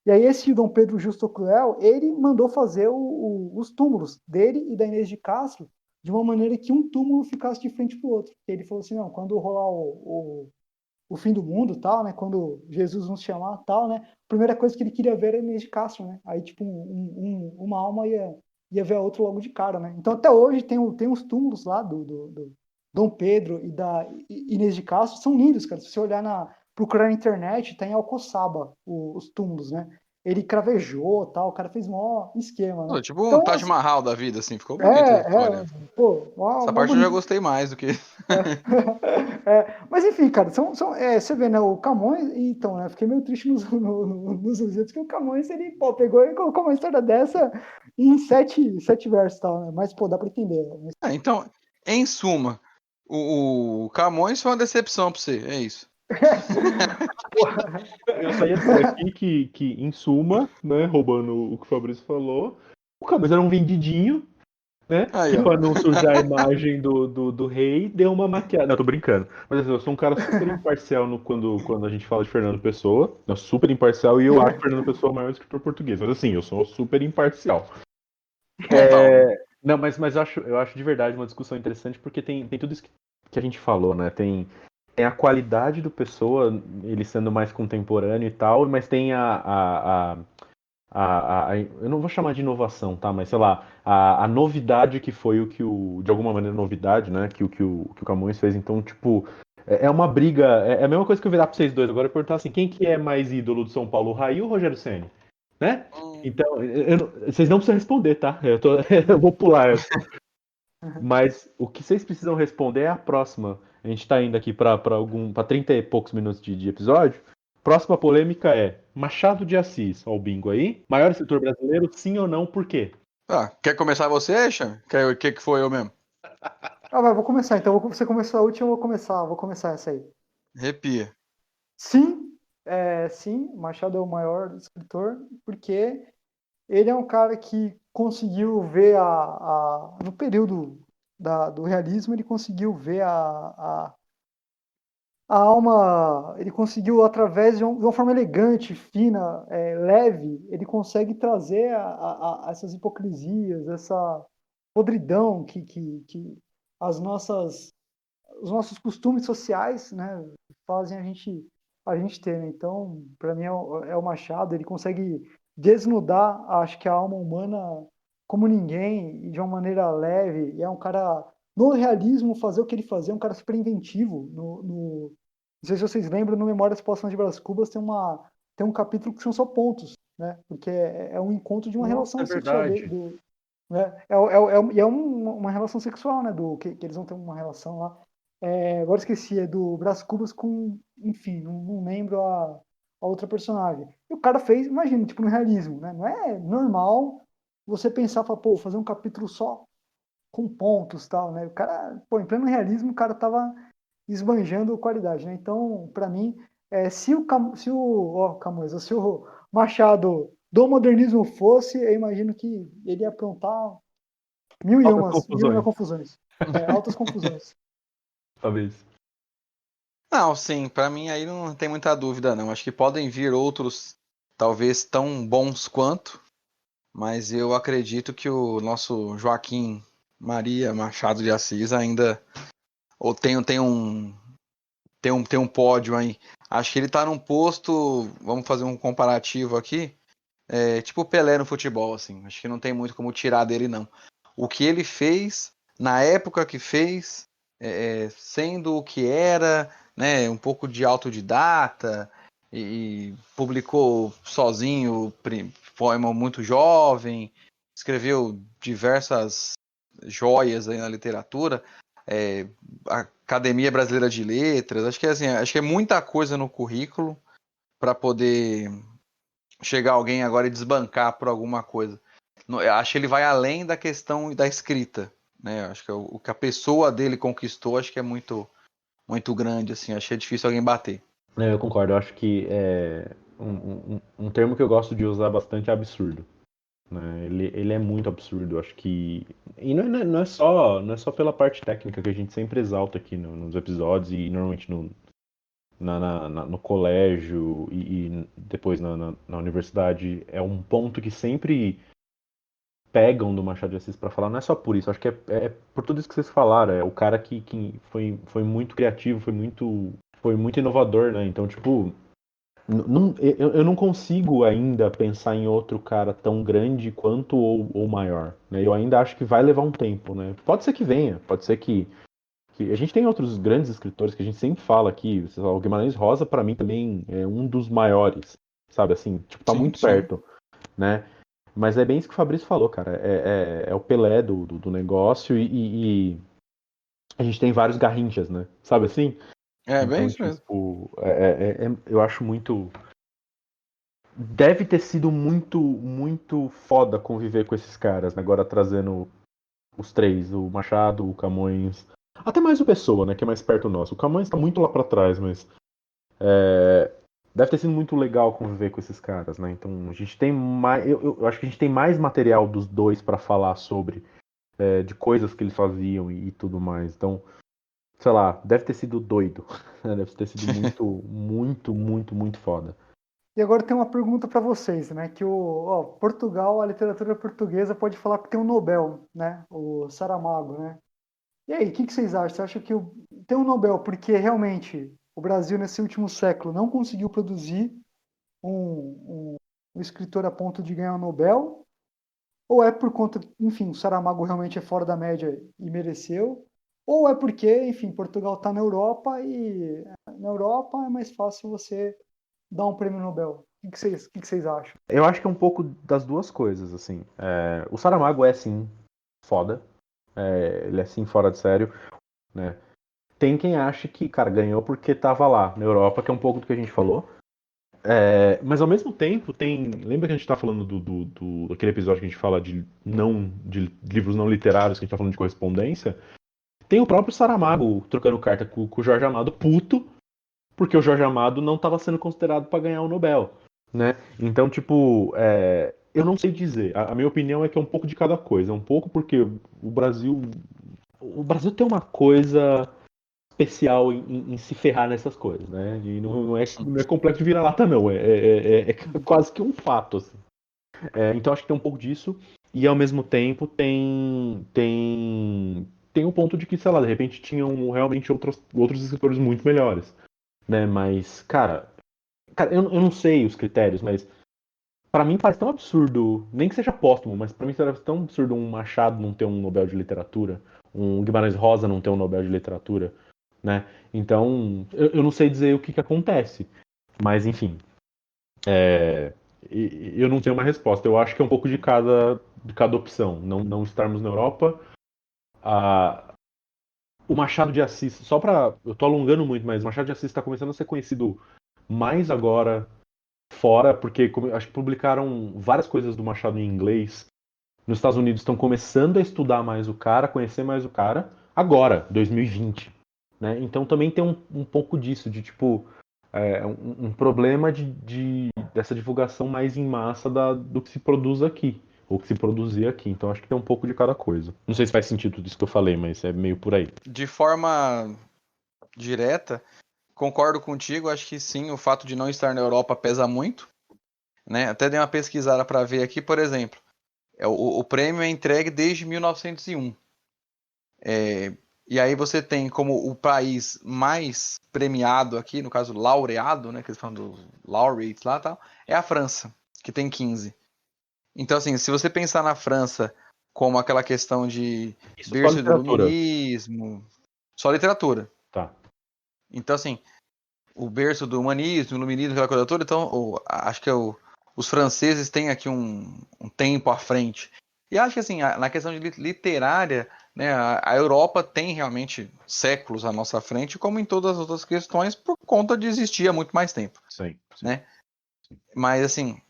C: E aí esse Dom Pedro Justo Cruel, ele mandou fazer os túmulos dele e da Inês de Castro de uma maneira que um túmulo ficasse de frente para o outro. E ele falou assim, não, quando rolar o fim do mundo, tal, né? Quando Jesus nos chamar, tal, né? A primeira coisa que ele queria ver era a Inês de Castro, né? Aí, tipo, uma alma ia ver a outra logo de cara, né? Então, até hoje, tem uns túmulos lá do Dom Pedro e da Inês de Castro, são lindos, cara. Se você olhar procurar na internet, tá em Alcoçaba os túmulos, né? Ele cravejou, tal, o cara fez mó esquema, né?
B: Pô, tipo um
C: Então,
B: Taj
C: assim,
B: Mahal da vida, assim, ficou bonito. Olha,
C: pô,
B: essa
C: mó
B: parte eu já
C: bonito.
B: gostei mais do que.
C: Mas enfim, cara, você vê, né, o Camões, então, né, fiquei meio triste nos Lusíadas, que o Camões, ele, pô, pegou e colocou uma história dessa em sete versos e tal, né, mas, pô, dá pra entender. Né?
B: Então, em suma, o Camões foi uma decepção pra você, é isso.
A: Eu só ia dizer aqui que, em suma, né, roubando o que o Fabrício falou, o Camões era um vendidinho, né?
B: Aí,
A: Que
B: ó.
A: pra não sujar a imagem do rei, deu uma maquiada. Não, tô brincando. Mas assim, eu sou um cara super imparcial quando a gente fala de Fernando Pessoa. Eu sou super imparcial e eu acho Fernando Pessoa o maior escritor português. Mas assim, eu sou super imparcial.
B: Total, né?
A: Não, mas eu acho de verdade uma discussão interessante porque tem tudo isso que a gente falou, né? Tem a qualidade do Pessoa, ele sendo mais contemporâneo e tal, mas tem eu não vou chamar de inovação, tá? Mas sei lá, a novidade que foi de alguma maneira novidade, né? Que o Camões fez. Então, tipo, é uma briga. É a mesma coisa que eu virar pra vocês dois agora e perguntar assim: quem que é mais ídolo do São Paulo, o Raí ou o Rogério Ceni? Né? Então, vocês não precisam responder, tá? Eu vou pular essa. Mas o que vocês precisam responder é a próxima. A gente tá indo aqui pra 30 e poucos minutos de episódio. Próxima polêmica é Machado de Assis, ó o bingo aí. Maior escritor brasileiro, sim ou não, por quê?
B: Ah, quer começar você, Cham? Que foi eu mesmo?
C: Mas vou começar. Então, você começou a última, eu vou começar essa aí.
B: Arrepia.
C: Sim, sim, Machado é o maior escritor, porque ele é um cara que conseguiu ver no período do realismo, ele conseguiu ver a alma, ele conseguiu, através de uma forma elegante, fina, leve, ele consegue trazer essas hipocrisias, essa podridão que as nossas, os nossos costumes sociais, né, fazem a gente ter, né? Então, para mim é o Machado, ele consegue desnudar, acho que a alma humana como ninguém e de uma maneira leve. E é um cara no realismo fazer o que ele fazia, é um cara super inventivo. Não sei se vocês lembram, no Memórias Póstumas de Brás Cubas tem um capítulo que são só pontos, né? Porque é um encontro de uma
A: Nossa,
C: relação
A: é
C: sexual
A: verdade.
C: né? Uma relação sexual, né? Que eles vão ter uma relação lá. Agora esqueci, é do Brás Cubas com, enfim, não lembro a outra personagem. E o cara fez, imagina, tipo, no realismo, né? Não é normal você pensar, falar, pô, fazer um capítulo só com pontos e tal, né? O cara, pô, em pleno realismo, o cara tava esbanjando qualidade, né? Então, para mim, se o Machado do modernismo fosse, eu imagino que ele ia aprontar
A: Altas
C: mil e uma
A: confusões,
C: confusões. Altas confusões.
A: talvez.
B: Não, sim, pra mim aí não tem muita dúvida, não. Acho que podem vir outros, talvez tão bons quanto, mas eu acredito que o nosso Joaquim Maria Machado de Assis ainda ou tem um pódio aí. Acho que ele tá num posto, vamos fazer um comparativo aqui, tipo o Pelé no futebol, assim. Acho que não tem muito como tirar dele, não. O que ele fez, na época que fez, sendo o que era, né, um pouco de autodidata, e publicou sozinho poema muito jovem, escreveu diversas joias aí na literatura, a Academia Brasileira de Letras, acho que assim, acho que é muita coisa no currículo para poder chegar alguém agora e desbancar por alguma coisa. Eu acho que ele vai além da questão da escrita, né? Eu acho que o que a pessoa dele conquistou, acho que é muito, muito grande, assim. Acho que é difícil alguém bater.
A: Eu concordo, eu acho que um termo que eu gosto de usar bastante é absurdo. Né? Ele é muito absurdo, eu acho que. E não é só pela parte técnica que a gente sempre exalta aqui nos episódios e normalmente no colégio e depois na universidade. É um ponto que sempre pegam do Machado de Assis pra falar, não é só por isso, acho que é por tudo isso que vocês falaram. É o cara que foi muito criativo, foi muito inovador, né? Então, tipo. Eu não consigo ainda pensar em outro cara tão grande quanto ou maior, né? Eu ainda acho que vai levar um tempo, né? Pode ser que venha, pode ser que a gente tem outros grandes escritores que a gente sempre fala aqui. Sei lá, o Guimarães Rosa para mim também é um dos maiores, sabe assim, tipo tá
B: Sim,
A: muito
B: sim.
A: perto, né? Mas é bem isso que o Fabrício falou, cara. É o Pelé do negócio e a gente tem vários Garrinchas, né? Sabe assim?
B: É bem
A: Então,
B: isso mesmo.
A: tipo, eu acho muito. Deve ter sido muito, muito foda conviver com esses caras, né? Agora trazendo os três, o Machado, o Camões, até mais o Pessoa, né? Que é mais perto nosso. O Camões tá muito lá pra trás, mas deve ter sido muito legal conviver com esses caras, né? Então a gente tem mais, eu acho que a gente tem mais material dos dois pra falar sobre, de coisas que eles faziam e tudo mais. Então, sei lá, deve ter sido doido, né? Deve ter sido muito, muito, muito, muito foda.
C: E agora tem uma pergunta para vocês, né? Portugal, a literatura portuguesa pode falar que tem um Nobel, né? O Saramago, né? E aí, o que vocês acham? Você acha que tem um Nobel porque realmente o Brasil nesse último século não conseguiu produzir um escritor a ponto de ganhar um Nobel? Ou é por conta, enfim, o Saramago realmente é fora da média e mereceu? Ou é porque, enfim, Portugal está na Europa e na Europa é mais fácil você dar um prêmio Nobel? O que vocês acham?
A: Eu acho que é um pouco das duas coisas, assim. O Saramago é, sim, foda. Ele é, sim, fora de sério, né? Tem quem acha que, cara, ganhou porque tava lá, na Europa, que é um pouco do que a gente falou. Mas, ao mesmo tempo, tem... Lembra que a gente tá falando daquele episódio que a gente fala de livros não literários, que a gente tá falando de correspondência? Tem o próprio Saramago trocando carta com o Jorge Amado puto, porque o Jorge Amado não estava sendo considerado para ganhar o Nobel, né? Então, tipo, eu não sei dizer. A minha opinião é que é um pouco de cada coisa. Um pouco porque o Brasil tem uma coisa especial em se ferrar nessas coisas, né? E não é complexo de vira-lata, não. É quase que um fato, assim. Então acho que tem um pouco disso. E ao mesmo tempo tem o ponto de que, sei lá, de repente tinham realmente outros escritores muito melhores, né? Mas, cara, eu não sei os critérios, mas pra mim parece tão absurdo, nem que seja póstumo, mas pra mim parece tão absurdo um Machado não ter um Nobel de Literatura, um Guimarães Rosa não ter um Nobel de Literatura, né? Então, eu não sei dizer o que acontece, mas enfim, eu não tenho uma resposta. Eu acho que é um pouco de cada opção. Não estarmos na Europa. O Machado de Assis, eu tô alongando muito, mas o Machado de Assis está começando a ser conhecido mais agora fora, porque acho que publicaram várias coisas do Machado em inglês. Nos Estados Unidos estão começando a estudar mais o cara, conhecer mais o cara, agora, 2020. Né? Então também tem um pouco disso, de tipo, um problema dessa divulgação mais em massa do que se produz aqui, ou que se produzia aqui. Então acho que tem um pouco de cada coisa. Não sei se faz sentido tudo isso que eu falei, mas é meio por aí.
B: De forma direta, concordo contigo, acho que sim, o fato de não estar na Europa pesa muito, né? Até dei uma pesquisada para ver aqui, por exemplo, o prêmio é entregue desde 1901. E aí você tem como o país mais premiado aqui, no caso laureado, né, que eles falam do laureate lá, tal, é a França, que tem 15. Então, assim, se você pensar na França como aquela questão de
A: Isso só
B: berço do
A: literatura.
B: iluminismo, só literatura.
A: Tá.
B: Então, assim, o berço do humanismo, iluminismo, aquela coisa toda, então acho que os franceses têm aqui um tempo à frente. E acho que, assim, na questão de literária, né, a Europa tem realmente séculos à nossa frente, como em todas as outras questões, por conta de existir há muito mais tempo.
A: Sim.
B: Né? Mas, assim,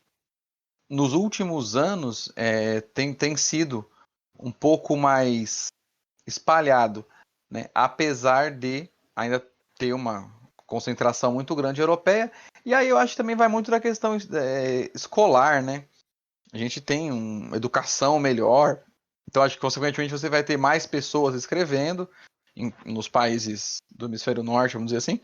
B: nos últimos anos tem sido um pouco mais espalhado, né? Apesar de ainda ter uma concentração muito grande europeia. E aí eu acho que também vai muito da questão escolar, né? A gente tem uma educação melhor, então acho que consequentemente você vai ter mais pessoas escrevendo nos países do hemisfério norte, vamos dizer assim.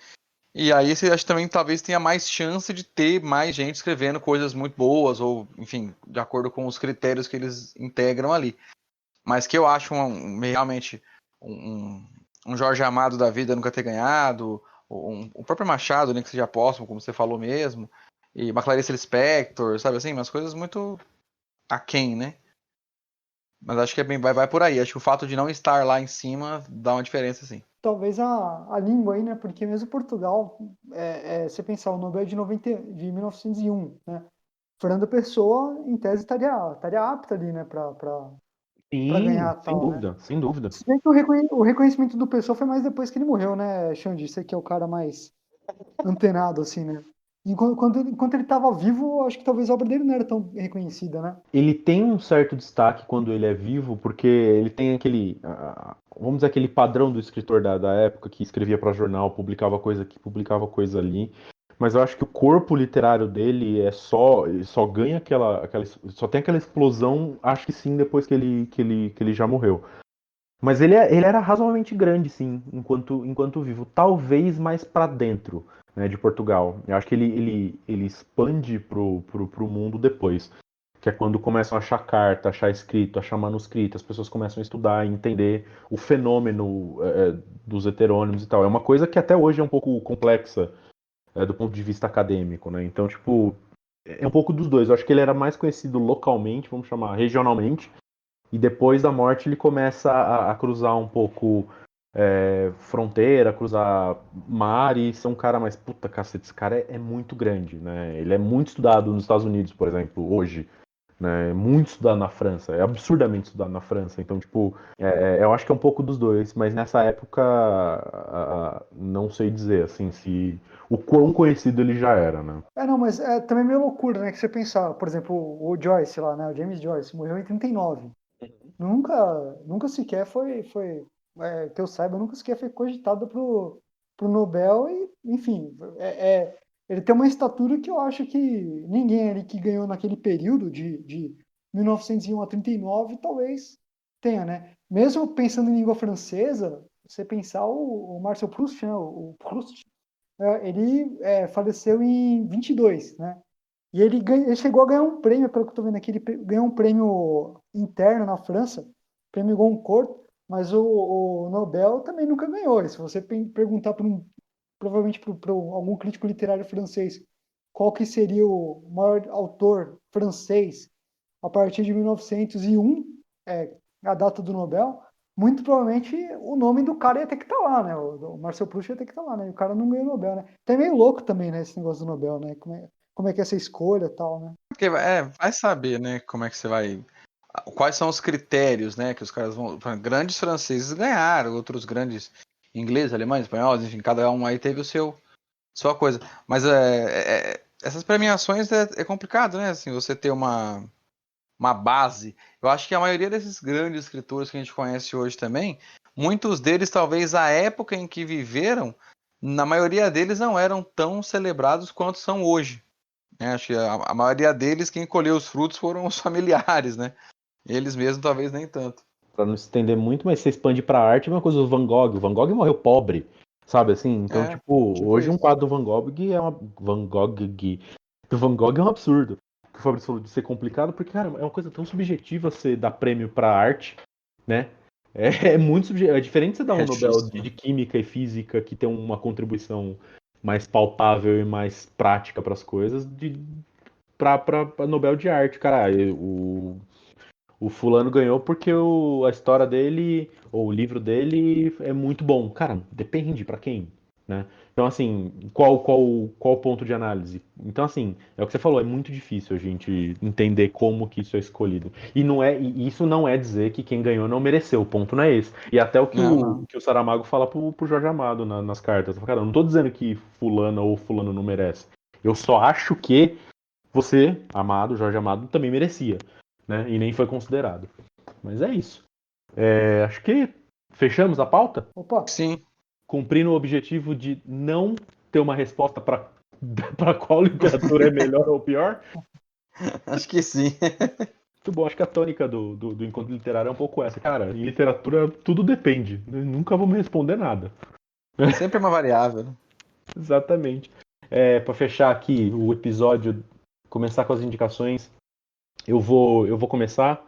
B: E aí você acha que também talvez tenha mais chance de ter mais gente escrevendo coisas muito boas, ou, enfim, de acordo com os critérios que eles integram ali. Mas que eu acho realmente um Jorge Amado da vida nunca ter ganhado, o próprio Machado, né, que seja póstumo, como você falou mesmo, e uma Clarice Lispector, sabe assim, umas coisas muito aquém, né? Mas acho que vai por aí. Acho que o fato de não estar lá em cima dá uma diferença, sim.
C: Talvez a língua aí, né? Porque mesmo Portugal, você pensar, o Nobel de 1901, né? Fernando Pessoa, em tese, estaria apta ali, né? Para ganhar
A: Sem
C: tal,
A: dúvida,
C: né?
A: sem dúvida.
C: Se bem que o reconhecimento do Pessoa foi mais depois que ele morreu, né, Xande? Você que é o cara mais antenado, assim, né? Enquanto ele estava vivo, acho que talvez a obra dele não era tão reconhecida, né?
A: Ele tem um certo destaque quando ele é vivo, porque ele tem vamos dizer, aquele padrão do escritor da época que escrevia para jornal, publicava coisa aqui, publicava coisa ali. Mas eu acho que o corpo literário dele ele só ganha só tem aquela explosão, acho que sim, depois que ele já morreu. Mas ele era razoavelmente grande, sim, enquanto vivo. Talvez mais para dentro, né, de Portugal. Eu acho que ele expande pro mundo depois. Que é quando começam a achar carta, achar escrito, achar manuscrito, as pessoas começam a estudar e entender o fenômeno dos heterônimos e tal. É uma coisa que até hoje é um pouco complexa do ponto de vista acadêmico, né? Então, tipo, é um pouco dos dois. Eu acho que ele era mais conhecido localmente, vamos chamar regionalmente, e depois da morte ele começa a cruzar um pouco fronteira, cruzar mar e ser um cara mais, puta cacete, esse cara é muito grande, né? Ele é muito estudado nos Estados Unidos, por exemplo, hoje. Né? É muito estudado na França, é absurdamente estudado na França. Então, tipo, eu acho que é um pouco dos dois, mas nessa época não sei dizer, assim, se o quão conhecido ele já era, né?
C: Não, mas é também meio loucura, né? Que você pensar, por exemplo, o Joyce lá, né? O James Joyce morreu em 39. Nunca sequer foi que eu saiba, nunca sequer foi cogitado pro Nobel e, enfim, ele tem uma estatura que eu acho que ninguém ali que ganhou naquele período de 1901 a 39 talvez tenha, né? Mesmo pensando em língua francesa, você pensar o Marcel Proust, né? O Proust, ele faleceu em 22, né? E ele chegou a ganhar um prêmio, pelo que eu estou vendo aqui, ele ganhou um prêmio interno na França, prêmio Goncourt, mas o Nobel também nunca ganhou. E se você perguntar provavelmente para algum crítico literário francês qual que seria o maior autor francês a partir de 1901, a data do Nobel, muito provavelmente o nome do cara ia ter que estar lá, né? O Marcel Proust ia ter que estar lá, né? E o cara não ganhou o Nobel, né? Até meio louco também, né? Esse negócio do Nobel, né? Como é que é essa escolha e tal, né?
B: Porque vai saber, né, como é que você vai. Quais são os critérios, né, que os caras vão. Grandes franceses ganharam, outros grandes ingleses, alemães, espanhóis, enfim, cada um aí teve sua coisa. Mas essas premiações é complicado, né? Assim, você ter uma base. Eu acho que a maioria desses grandes escritores que a gente conhece hoje também, muitos deles, talvez a época em que viveram, na maioria deles não eram tão celebrados quanto são hoje. Acho que a maioria deles, quem colheu os frutos foram os familiares, né? Eles mesmos talvez nem tanto.
A: Pra não se estender muito, mas você expande pra arte, é uma coisa do Van Gogh. O Van Gogh morreu pobre, sabe assim? Então, tipo, hoje um
B: Isso.
A: quadro do Van Gogh é um absurdo. O que o Fabrício falou de ser complicado, porque, cara, é uma coisa tão subjetiva você dar prêmio pra arte, né? É muito subjetivo. É diferente de você dar um
B: É
A: Nobel
B: difícil, né?
A: de Química e Física, que tem uma contribuição mais palpável e mais prática para as coisas, pra Nobel de Arte. Cara, o fulano ganhou porque a história dele, ou o livro dele é muito bom. Cara, depende pra quem, né? Então, assim, qual o ponto de análise? Então, assim, é o que você falou, é muito difícil a gente entender como que isso é escolhido. E isso não é dizer que quem ganhou não mereceu, o ponto não é esse. E até o que
B: Não,
A: o,
B: não.
A: que o Saramago fala pro Jorge Amado nas cartas. Cara, eu não tô dizendo que fulano ou fulano não merece. Eu só acho que você, Amado, Jorge Amado, também merecia, né? E nem foi considerado. Mas é isso. Acho que fechamos a pauta,
C: Opa,
B: Sim,
A: cumprindo o objetivo de não ter uma resposta para para qual literatura é melhor ou pior.
B: acho que sim.
A: Muito bom, acho que a tônica do encontro literário é um pouco essa. Cara, em literatura tudo depende. Eu nunca vou me responder nada.
B: Sempre é uma variável, né?
A: Exatamente. Para fechar aqui o episódio, começar com as indicações, eu vou começar.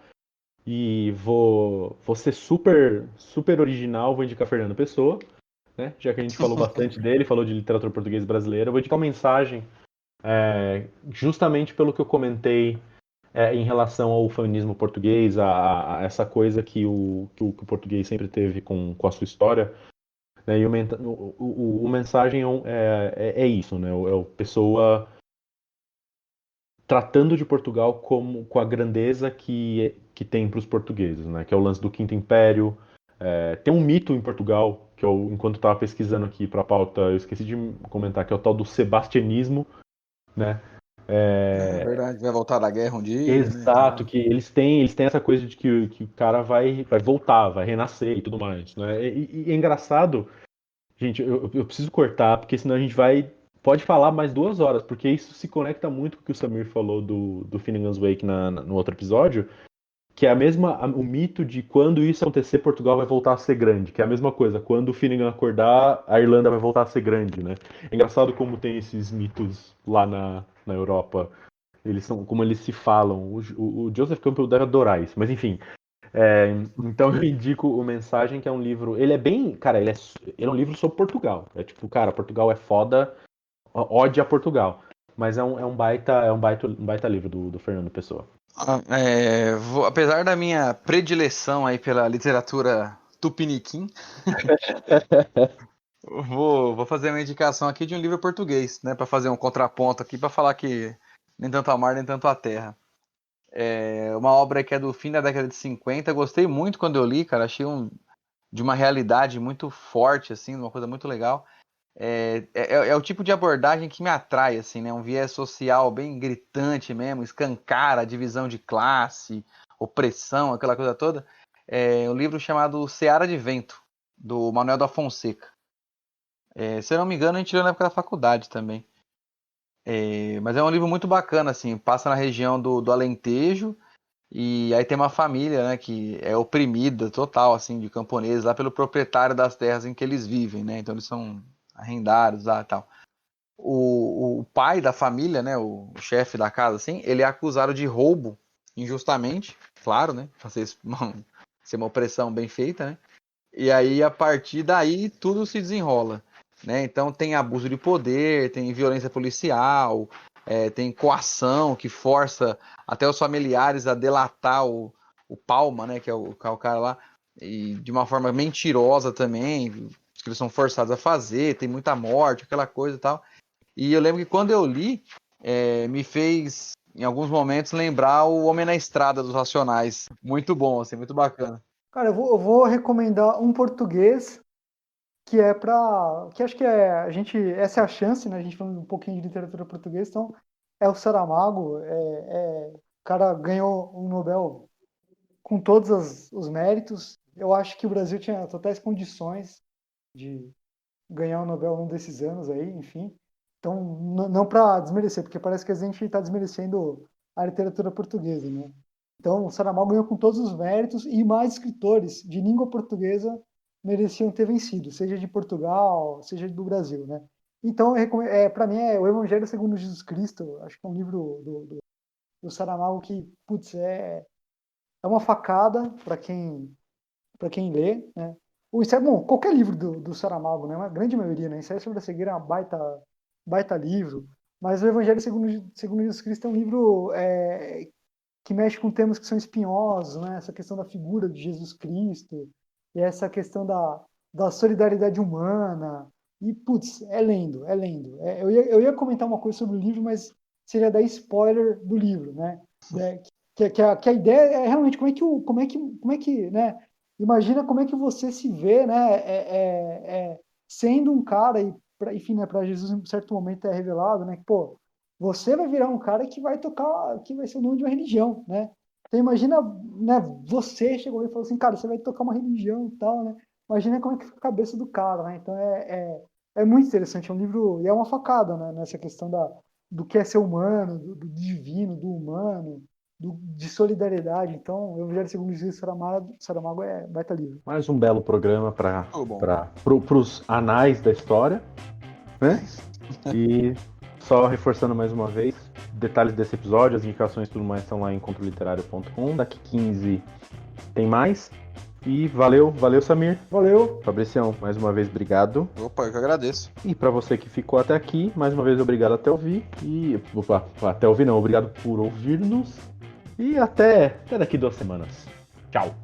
A: E vou ser super original, vou indicar Fernando Pessoa, né? Já que a gente falou bastante dele, falou de literatura portuguesa brasileira, eu vou indicar uma mensagem justamente pelo que eu comentei em relação ao feminismo português, a essa coisa que o português sempre teve com a sua história. Né? E o mensagem é isso, né? É o Pessoa tratando de Portugal com a grandeza que tem para os portugueses, né? Que é o lance do Quinto Império. Tem um mito em Portugal que eu, enquanto estava pesquisando aqui para a pauta, eu esqueci de comentar, que é o tal do sebastianismo, né?
B: É verdade, vai voltar da guerra um dia, né?
A: Exato, que eles têm essa coisa de que o cara vai voltar, vai renascer e tudo mais, né? E é engraçado, gente, eu preciso cortar, porque senão a gente pode falar mais 2 horas, porque isso se conecta muito com o que o Samir falou do Finnegan's Wake no outro episódio, que é o mito de quando isso acontecer, Portugal vai voltar a ser grande, que é a mesma coisa, quando o Finnegan acordar, a Irlanda vai voltar a ser grande, né? É engraçado como tem esses mitos lá na Europa, como eles se falam. O Joseph Campbell deve adorar isso, mas enfim. Então eu indico o Mensagem, que é um livro. Ele é bem. Cara, ele é um livro sobre Portugal. É tipo, cara, Portugal é foda, ode a Portugal. Mas é um baita livro do Fernando Pessoa.
B: Apesar da minha predileção aí pela literatura tupiniquim, vou fazer uma indicação aqui de um livro português, né, para fazer um contraponto aqui, para falar que nem tanto a mar, nem tanto a terra. Uma obra que é do fim da década de 50, gostei muito quando eu li, cara, achei de uma realidade muito forte, assim, uma coisa muito legal. É o tipo de abordagem que me atrai, assim, né? Um viés social bem gritante mesmo, escancara a divisão de classe, opressão, aquela coisa toda. É um livro chamado Seara de Vento, do Manuel da Fonseca. Se eu não me engano, a gente leu na época da faculdade também. Mas é um livro muito bacana, assim, passa na região do Alentejo, e aí tem uma família, né, que é oprimida total, assim, de camponeses lá pelo proprietário das terras em que eles vivem, né, então eles são arrendados lá e tal. O pai da família, né, o chefe da casa, assim, ele é acusado de roubo injustamente, claro, né, ser uma opressão bem feita, né, e aí a partir daí tudo se desenrola. Né? Então tem abuso de poder, tem violência policial, tem coação que força até os familiares a delatar o Palma, né? Que é o cara lá, e de uma forma mentirosa também, que eles são forçados a fazer, tem muita morte, aquela coisa e tal. E eu lembro que quando eu li, me fez, em alguns momentos, lembrar o Homem na Estrada dos Racionais. Muito bom, assim, muito bacana.
C: Cara, eu vou recomendar um português que acho que essa é a chance, né? A gente falando um pouquinho de literatura portuguesa, então é o Saramago. O cara ganhou um Nobel com todos os méritos. Eu acho que o Brasil tinha totais condições de ganhar um Nobel num desses anos aí, enfim. Então, não para desmerecer, porque parece que a gente está desmerecendo a literatura portuguesa, né? Então, o Saramago ganhou com todos os méritos e mais escritores de língua portuguesa mereciam ter vencido, seja de Portugal, seja do Brasil, né? Então, para mim, é o Evangelho segundo Jesus Cristo. Acho que é um livro do Saramago que, putz, é uma facada para quem lê, né? Bom, qualquer livro do Saramago, né? Uma grande maioria, né? Ensaio sobre a Cegueira é uma baita livro, mas o Evangelho segundo Jesus Cristo é um livro que mexe com temas que são espinhosos, né? Essa questão da figura de Jesus Cristo, e essa questão da solidariedade humana. E, putz, é lendo. Eu ia comentar uma coisa sobre o livro, mas seria dar spoiler do livro, né? Que a ideia é realmente como é que, né? Imagina como é que você se vê, né? Sendo um cara, enfim, né? Para Jesus, em certo momento é revelado, né? Que, pô, você vai virar um cara que vai ser o nome de uma religião, né? Então imagina, né, você chegou e falou assim, cara, você vai tocar uma religião e tal, né? Imagina como é que fica a cabeça do cara, né? Então é muito interessante, é um livro, e é uma facada, né, nessa questão do que é ser humano, do divino, do humano, de solidariedade. Então, o Evangelho segundo Jesus Saramago é baita livro.
A: Mais um belo programa para os anais da história, né? E só reforçando mais uma vez, detalhes desse episódio, as indicações e tudo mais estão lá em encontroliterário.com. Daqui 15 tem mais. E valeu, Samir.
C: Valeu.
A: Fabricião, mais uma vez, obrigado.
B: Opa, eu que agradeço.
A: E para você que ficou até aqui, mais uma vez, obrigado até ouvir. Obrigado por ouvir-nos. E até daqui 2 semanas. Tchau.